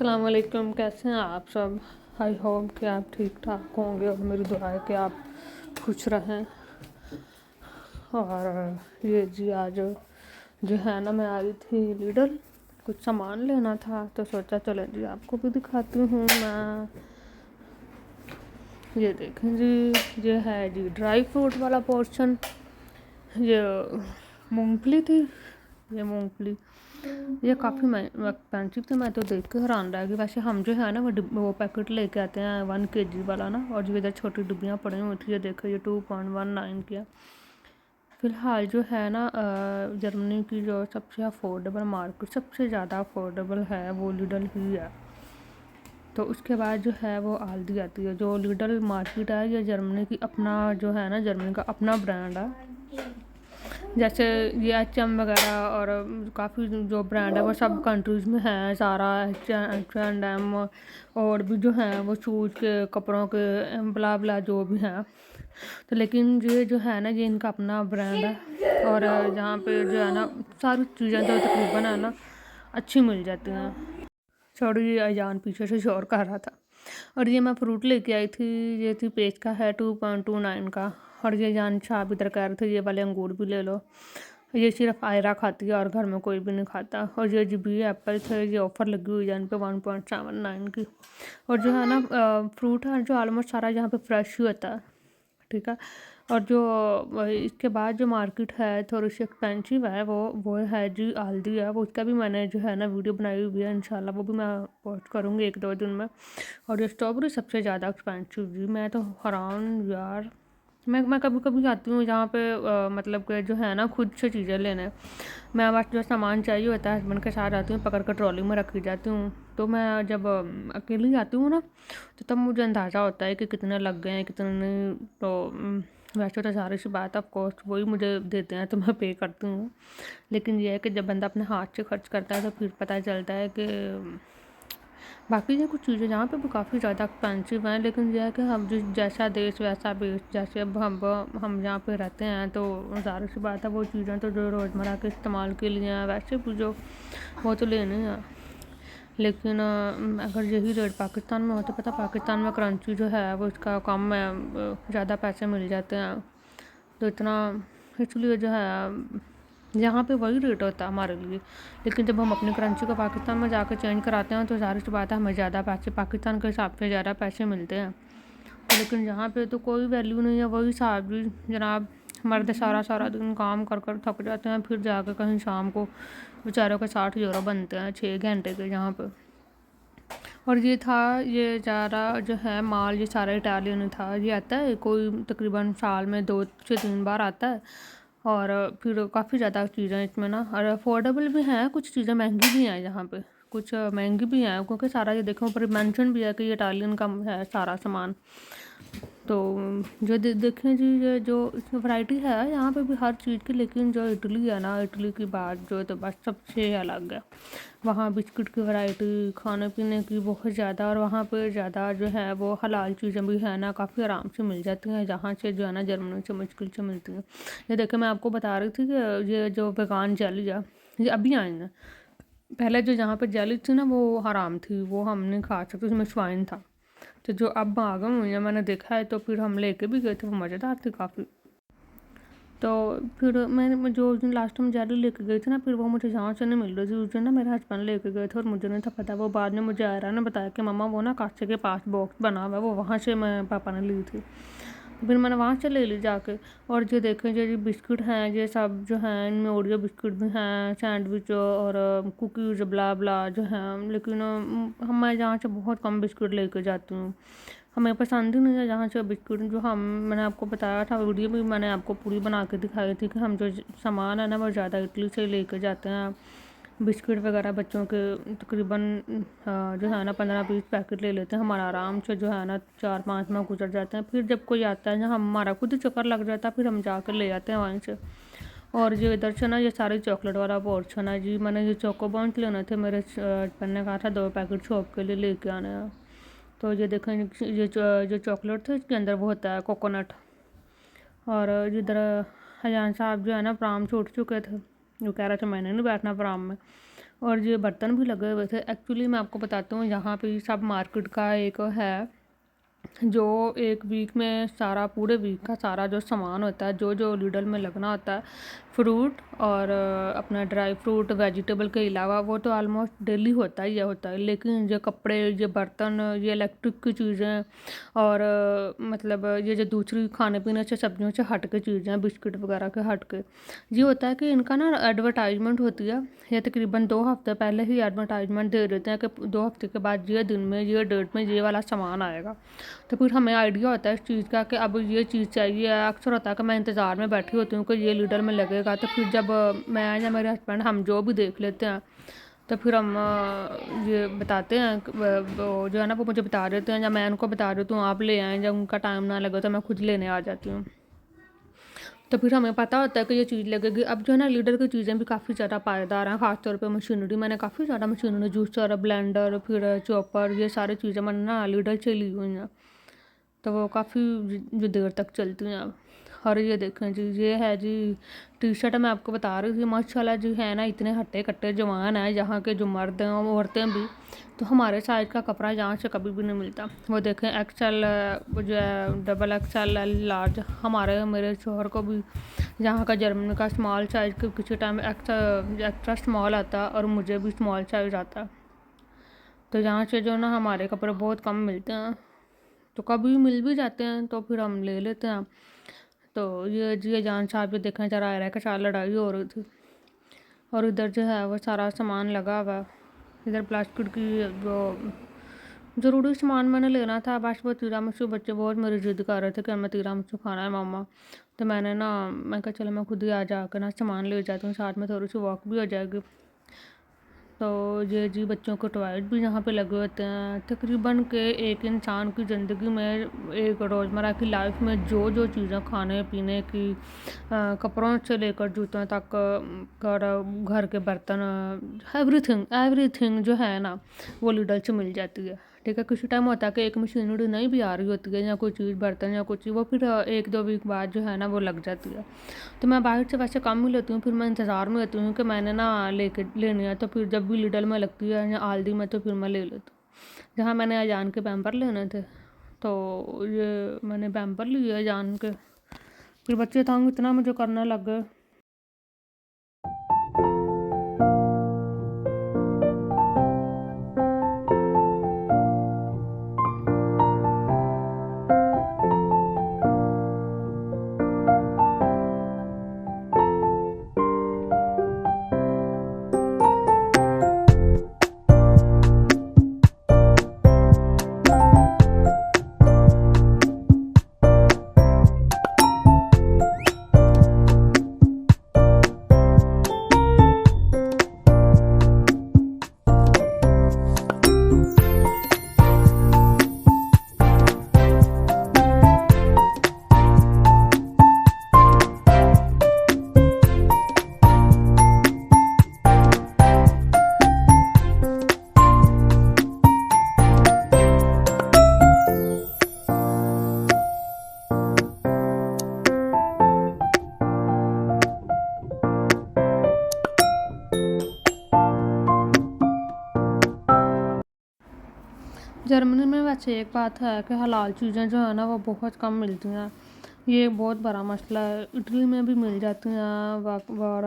अस्सलाम वालेकुम। कैसे हैं आप सब? आई होप कि आप ठीक ठाक होंगे और मेरी दुआ है कि आप खुश रहें। और ये जी आज जो है ना, मैं आई थी लिडल, कुछ सामान लेना था तो सोचा चले जी आपको भी दिखाती हूँ मैं। ये देखें जी, ये है जी ड्राई फ्रूट वाला पोर्शन। ये मूंगफली थी, ये मूंगफली ये काफ़ी एक्सपेंसिव थी। मैं तो देख के हैरान रह गई। वैसे हम जो है ना वो पैकेट लेके आते हैं 1 kg वाला ना, और जो इधर छोटी डिब्बियाँ पड़ी हुई थी, ये देखो ये 2.19 की है। फ़िलहाल जो है ना जर्मनी की जो सबसे अफोर्डेबल मार्केट, सबसे ज़्यादा अफोर्डेबल है वो लिडल ही है। तो उसके बाद जो है वो आल्दी आती है। जो लिडल मार्केट है ये जर्मनी की अपना जो है ना, जर्मनी का अपना ब्रांड है। जैसे ये H&M वगैरह और काफ़ी जो ब्रांड है वो सब कंट्रीज़ में हैं। ज़ारा, H&M और भी जो हैं वो शूज़ के, कपड़ों के, ब्ला ब्ला जो भी हैं। तो लेकिन ये जो है ना, ये इनका अपना ब्रांड है। और यहाँ पे जो है ना सारी चीज़ें जो तकरीबन है ना अच्छी मिल जाती हैं। सॉरी अजान पीछे से शोर कर रहा था। और ये मैं फ्रूट लेके आई थी, ये थी पेज का है 2.29 का। और ये जान साहब इधर कह रहे थे ये वाले अंगूर भी ले लो। ये सिर्फ आयरा खाती है और घर में कोई भी नहीं खाता। और ये जो भी एप्पल थे, ये ऑफ़र लगी हुई है इन पे 1.79 की। और जो है ना फ्रूट है जो ऑलमोस्ट सारा यहाँ पे फ्रेश ही होता है, ठीक है। और जो इसके बाद जो मार्केट है थोड़ी सी एक्सपेंसिव है, वो है जी आल्दी है। वो उसका भी मैंने जो है ना वीडियो बनाई हुई है, इंशाल्लाह वो भी मैं पोस्ट करूँगी 1-2 दिन में। और ये स्ट्रॉबेरी सबसे ज़्यादा एक्सपेंसिव जी, मैं तो हैरान यार। मैं कभी कभी जाती हूँ जहाँ पे मतलब कि जो है ना खुद से चीज़ें लेने। मैं बस जो सामान चाहिए होता है हस्बैंड के साथ जाती हूँ, पकड़ कर ट्रॉली में रखी जाती हूँ। तो मैं जब अकेली जाती हूँ ना, तो तब मुझे अंदाज़ा होता है कि कितने लग गए हैं कितने नहीं। तो वैसे तो सारी सी बात ऑफ कोर्स वही मुझे देते हैं तो मैं पे करती हूँ। लेकिन ये है कि जब बंदा अपने हाथ से खर्च करता है तो फिर पता चलता है कि बाकी ये कुछ चीज़ें जहाँ पे भी काफ़ी ज़्यादा एक्सपेंसिव हैं। लेकिन यह है कि हम जिस जैसा देश वैसा बेच, जैसे अब हम जहाँ पे रहते हैं तो ज़ाहिर सी बात है वो चीज़ें तो जो रोज़मर्रा के इस्तेमाल के लिए हैं वैसे भी जो वो तो लेने हैं। लेकिन अगर यही रेट पाकिस्तान में होता, पता पाकिस्तान में करेंसी जो है वो इसका कम है, ज़्यादा पैसे मिल जाते हैं तो इतना, इसलिए जो है यहाँ पे वही रेट होता है हमारे लिए। लेकिन जब हम अपनी करेंसी को पाकिस्तान में जाकर चेंज कराते हैं तो ज़ाहिर सी बात है हमें ज़्यादा पैसे पाकिस्तान के हिसाब से ज़्यादा पैसे मिलते हैं। तो लेकिन यहाँ पे तो कोई वैल्यू नहीं है, वही साहब जी जनाब मर्द सारा सारा दिन काम कर कर थक जाते हैं, फिर जाकर कहीं शाम को बेचारों के 60 यूरो बनते हैं 6 घंटे के यहाँ पे। और ये था, ये ज़ारा जो है माल ये सारा इटालियन था। ये आता है कोई तकरीबन साल में 2 से 3 बार आता है। और फिर काफ़ी ज़्यादा चीज़ें इसमें ना, और अफोर्डेबल भी हैं, कुछ चीज़ें महंगी भी हैं यहाँ पे, कुछ महंगी भी हैं क्योंकि सारा ये देखो ऊपर मेंशन भी है कि ये इटालियन का है सारा सामान। तो जो देखें जी, ये जो इसमें वैरायटी है यहाँ पे भी हर चीज़ की। लेकिन जो इटली है ना, इटली की बात जो तो बस सबसे अलग है। वहाँ बिस्किट की वैरायटी, खाने पीने की बहुत ज़्यादा, और वहाँ पे ज़्यादा जो है वो हलाल चीज़ें भी है ना काफ़ी आराम से मिल जाती हैं, जहाँ से जो है ना जर्मनी से मुश्किल से मिलती हैं। ये देखिए मैं आपको बता रही थी कि ये जो वेगान जेली है ये अभी आई है। पहले जो जहाँ पे जेली थी ना वो हराम थी, वो हम नहीं खा सकते, उसमें स्वाइन था। तो जो अब आ गए हुई है मैंने देखा है, तो फिर हम लेके भी गए थे, वो मज़ेदार थी काफ़ी। तो फिर मैंने जो उस दिन लास्ट टाइम जेली लेके गई थी ना, फिर वो मुझे जहाँ से नहीं मिल रही थी। उस दिन ना मेरे हस्बैंड लेके गए थे और मुझे नहीं था पता। वो बाद में मुझे आयरा ने बताया कि मम्मा वो ना कांचे के पास बॉक्स बना हुआ है, वो वहाँ से मैं पापा ने ली थी। फिर मैंने वहाँ से ले ली जाके। और जो देखें जो बिस्किट हैं ये सब जो हैं, इनमें ओरियो बिस्किट भी हैं, सैंडविच और कुकीज़ ब्ला ब्ला जो हैं। लेकिन मैं जहाँ से बहुत कम बिस्किट लेके जाती हूँ, हमें पसंद ही नहीं है जहाँ से बिस्किट। जो हम मैंने आपको बताया था, वीडियो भी मैंने आपको पूरी बना के दिखाई थी कि हम जो सामान है ना वो ज़्यादा इटली से लेके जाते हैं। बिस्किट वगैरह बच्चों के तकरीबन जो है ना 15-20 पैकेट ले लेते हैं, हमारा आराम से जो है ना 4-5 माह गुजर जाते हैं। फिर जब कोई आता है जहाँ हमारा खुद ही चक्कर लग जाता है, फिर हम जाकर ले आते हैं वहीं से। और जो इधर से ना ये सारी चॉकलेट वाला पोर्शन है जी। मैंने ये चोको बॉन्स लेने थे, मेरे हस्बैंड ने कहा था 2 पैकेट शॉप के लिए लेके आने हैं। तो ये देखें ये जो चॉकलेट थे इसके अंदर वो होता है कोकोनट। और जिधर हजान साहब जो है ना प्राम से उठ चुके थे, वो कह रहे थे मैंने नहीं बैठना प्राम में। और ये बर्तन भी लगे हुए थे। एक्चुअली मैं आपको बताती हूँ, यहाँ पे सब मार्केट का एक है जो एक वीक में सारा पूरे वीक का सारा जो सामान होता है, जो जो लिडल में लगना होता है, फ्रूट और अपना ड्राई फ्रूट वेजिटेबल के अलावा, वो तो ऑलमोस्ट डेली होता ही होता है। लेकिन ये कपड़े, ये बर्तन, ये इलेक्ट्रिक की चीज़ें और मतलब ये जो दूसरी खाने पीने से सब्जियों से हट के चीज़ें, बिस्किट वगैरह के हट के, ये होता है कि इनका ना एडवर्टाइजमेंट होती है। ये तकरीबन 2 हफ्ते पहले ही एडवर्टाइजमेंट दे देते हैं कि 2 हफ्ते के बाद ये दिन में, ये डेट में ये वाला सामान आएगा। तो फिर हमें आइडिया होता है इस चीज़ का कि अब ये चीज़ चाहिए। अक्सर होता है कि मैं इंतज़ार में बैठी होती हूँ कि ये लीडर में लगेगा। तो फिर जब मैं या मेरे हस्बैंड हम जो भी देख लेते हैं, तो फिर हम ये बताते हैं वो जो है ना, वो मुझे बता देते हैं, या मैं उनको बता देती हूँ आप ले आएँ। जब उनका टाइम ना लगे तो मैं खुद लेने आ जाती हूँ। तो फिर हमें पता होता है कि ये चीज़ लगेगी। अब जो है ना, लीडर की चीज़ें भी काफ़ी ज़्यादा पायदार हैं, ख़ासतौर पे मशीनरी। मैंने काफ़ी ज़्यादा मशीनरी, जूसर, ब्लेंडर, फिर चॉपर, ये सारी चीज़ें मैंने ना लीडर से ली हुई हैं। तो वो काफ़ी जो देर तक चलती हैं अब। और ये देखें जी, ये है जी टी शर्ट, मैं आपको बता रही थी माशाल्लाह जी, है ना, इतने हट्टे कट्टे जवान हैं यहाँ के जो मर्द हैं, औरतें भी। तो हमारे साइज़ का कपड़ा यहाँ से कभी भी नहीं मिलता। वो देखें एक्सेल, वो जो है डबल एक्सेल, लार्ज, हमारे मेरे शोहर को भी यहाँ का जर्मनी का स्मॉल साइज़ के किसी टाइम एक्स्ट्रा स्मॉल आता है और मुझे भी स्मॉल साइज़ आता है। तो यहाँ से जो ना हमारे कपड़े बहुत कम मिलते हैं। तो कभी मिल भी जाते हैं तो फिर हम ले लेते हैं। तो ये जान साहब भी देखें, जरा रहा के साथ लड़ाई हो रही थी। और इधर जो है वो सारा सामान लगा हुआ। इधर प्लास्टिक की जो ज़रूरी सामान मैंने लेना था, बस वो तिरामिसू। बच्चे बहुत मेरी जिद कर रहे थे कि हमें तिरामिसू खाना है मम्मा। तो मैं कहा चलो मैं खुद ही आ जाकर ना सामान ले जाती हूँ, साथ में थोड़ी सी वॉक भी हो जाएगी। तो ये जी बच्चों को टॉयलेट भी यहाँ पे लगे होते हैं। तकरीबन के एक इंसान की ज़िंदगी में, एक रोज़मर्रा की लाइफ में जो जो चीज़ें खाने पीने की, कपड़ों से लेकर जूतों तक, घर के बर्तन, एवरीथिंग एवरीथिंग जो है ना, वो लीडर से मिल जाती है। ठीक है, किसी टाइम होता है कि एक मशीनरी नहीं भी आ रही होती है, या कोई चीज़ बर्तन या कुछ, वो फिर 1-2 वीक बाद जो है ना वो लग जाती है। तो मैं बाहर से वैसे कम ही लेती हूँ, फिर मैं इंतज़ार में रहती हूँ कि मैंने ना लेनी है। तो फिर जब भी लिडल में लगती है या आल्दी में, तो फिर मैं ले लेती हूँ। जहाँ मैंने अजान के पैम्पर लेने थे, तो ये मैंने पैम्पर लिए अजान के। फिर बच्चे तंग इतना मुझे करने लग गए। जर्मनी में वैसे एक बात है कि हलाल चीज़ें जो है ना वो बहुत कम मिलती हैं। ये एक बहुत बड़ा मसला है। इटली में भी मिल जाती हैं, और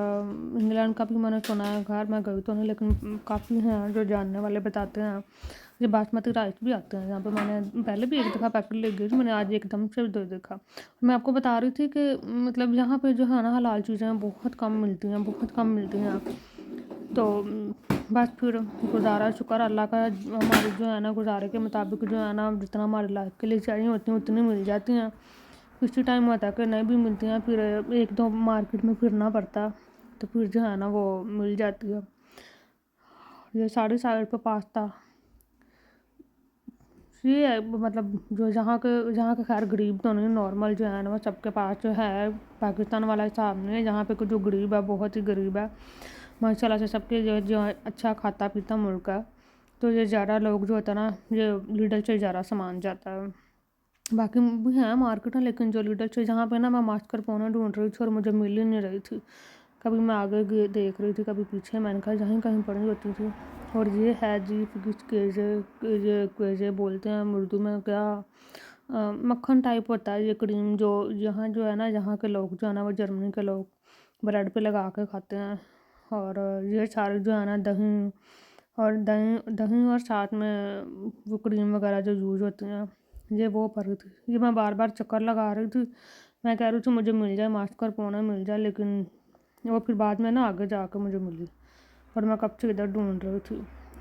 इंग्लैंड का भी मैंने सुना है। घर मैं गई तो नहीं, लेकिन काफ़ी हैं जो जानने वाले बताते हैं। ये बासमती राइस भी आते हैं यहाँ पे। मैंने पहले भी एक दफ़ा पैकेट ले गई थी, मैंने आज एकदम से दे देखा। मैं आपको बता रही थी कि मतलब यहाँ पे जो है ना हलाल चीज़ें बहुत कम मिलती हैं, बहुत कम मिलती हैं। तो बस फिर गुज़ारा, शुक्र अल्लाह का, हमारे जो है ना गुज़ारे के मुताबिक जो है ना, जितना हमारी लाइफ के लिए चाहिए होती हैं उतनी मिल जाती हैं। किसी टाइम होता है कि नहीं भी मिलती हैं, फिर 1-2 मार्केट में फिरना पड़ता, तो फिर जो है ना वो मिल जाती है। ये सारी साइड पे पास्ता, ये है मतलब जो जहाँ के खैर गरीब तो नहीं, नॉर्मल जो है ना वो सबके पास जो है। पाकिस्तान वाला हिसाब नहीं है, जहाँ पे जो गरीब है बहुत ही गरीब है माशाल्लाह से। सबके जो अच्छा खाता पीता मुल्क है। तो ये ज़्यादा लोग जो होता है ना, ये लीडर से ज़्यादा सामान जाता है। बाकी भी हैं मार्केट है, लेकिन जो लीडर से, जहाँ पे ना मैं मास्कर पौने ढूंढ रही थी और मुझे मिल ही नहीं रही थी, कभी मैं आगे देख रही थी, कभी पीछे, मैंने कहा जहीं कहीं पड़ी होती थी। और ये है जी केजे बोलते हैं उर्दू में, क्या मक्खन टाइप होता है ये क्रीम, जो यहाँ जो है ना, यहाँ के लोग जो है ना, वो जर्मनी के लोग ब्रेड पे लगा के खाते हैं। और ये सारे जो है ना, दही दही और साथ में वो क्रीम वगैरह जो यूज़ होती हैं, ये वो पर रही थी। ये मैं बार बार चक्कर लगा रही थी, मैं कह रही थी मुझे मिल जाए, मास्कारपोने मिल जाए, लेकिन वो फिर बाद में ना आगे जाकर मुझे मिली। और मैं कब से इधर ढूंढ रही थी,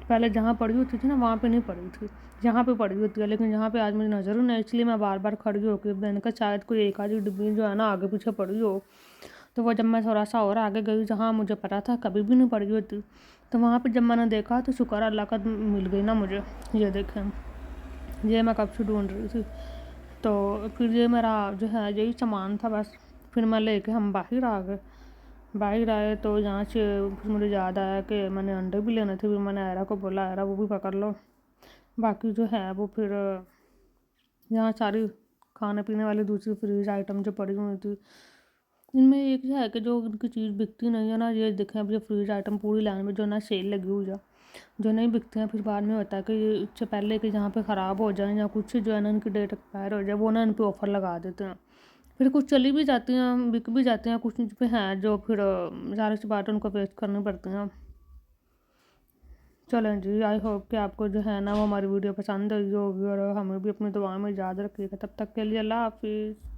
पहले जहाँ पड़ी होती थी ना वहाँ पे नहीं पड़ी थी, यहाँ पे पड़ी होती है, लेकिन यहाँ पे आज मुझे नज़र ही नहीं, इसलिए मैं बार बार खड़ी होकर, मैंने कहा शायद कोई एक आधी डिब्बी जो है ना आगे पीछे पड़ी हो। तो वो जब मैं थोड़ा सा और आगे गई, जहाँ मुझे पता था कभी भी नहीं पड़ी होती, तो वहाँ पे जब मैंने देखा तो शुक्र अल्लाह का मिल गई ना मुझे। ये देखें, ये मैं कब से ढूंढ रही थी। तो फिर ये मेरा जो है यही सामान था बस। फिर मैं लेके हम बाहर आ गए। बाहर आए तो यहाँ से फिर मुझे याद आया कि मैंने अंडे भी लेने थे। फिर मैंने आयरा को बोला, आयरा वो भी पकड़ लो। बाकी जो है वो फिर यहाँ सारी खाने पीने वाली दूसरी फ्रीज आइटम जो पड़ी हुई थी, इनमें एक है कि जो उनकी चीज़ बिकती नहीं है ना, ये देखें अब ये फ्रीज आइटम पूरी लाइन में जो ना सेल लगी हुई है, जो नहीं बिकते हैं, फिर बाद में होता है कि इससे पहले कि जहाँ पे ख़राब हो जाए या कुछ जो है ना इनकी डेट एक्सपायर हो जाए, वो ना इन पे ऑफ़र लगा देते हैं। फिर कुछ चली भी जाती हैं, बिक भी जाते हैं, कुछ पे हैं जो फिर ज़ाहिर सी बात है उनको वेस्ट करनी पड़ती हैं। चलें जी, आई होप कि आपको जो है ना वो हमारी वीडियो पसंद आई होगी, और हमें भी अपनी दुआ में याद रखिएगा। तब तक के लिए अल्लाह हाफिज़।